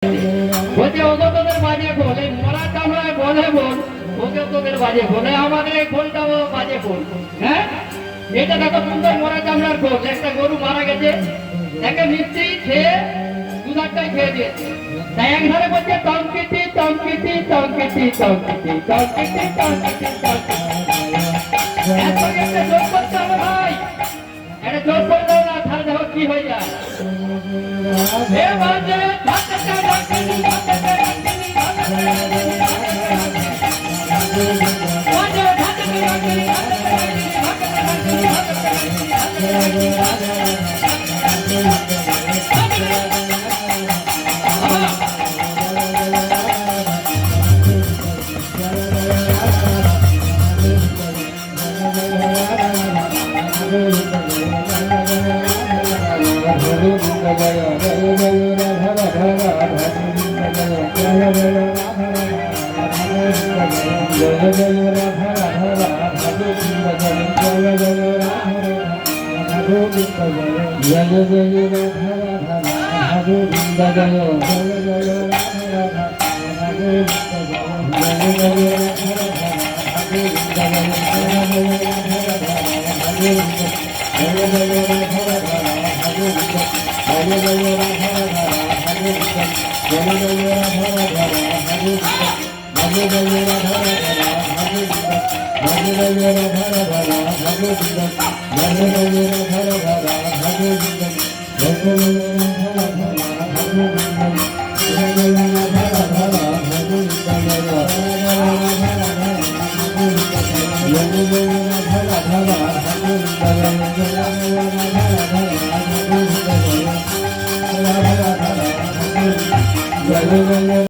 বলছে ওকে তোদের বাজে ফোন, এই মরা চামড়ায় বলে বোন, ওকে তোদের বাজে ফোন, আমাদের এই ফোনটাও বাজে ফোন। হ্যাঁ, এটা দেখো সুন্দর মরা চামড়ার ফোন, একটা গরু মারা গেছে, একে নিশ্চয়ই খেয়ে দুধারটাই খেয়ে দিয়েছে। তাই এক ধারে বলছে টঙ্কিটি টঙ্কিটি টঙ্কিটি টঙ্কিটি টঙ্কিটি টঙ্কিটি টঙ্কিটি, একটা জোর করতে হবে ভাই, একটা জোর করে দাও না, তাহলে দেখো কি হয়ে যায়। হে বাজে ধাক্কা ধাক্কি ধাক্কা ধাক্কি বাজে ধাক্কা ধাক্কি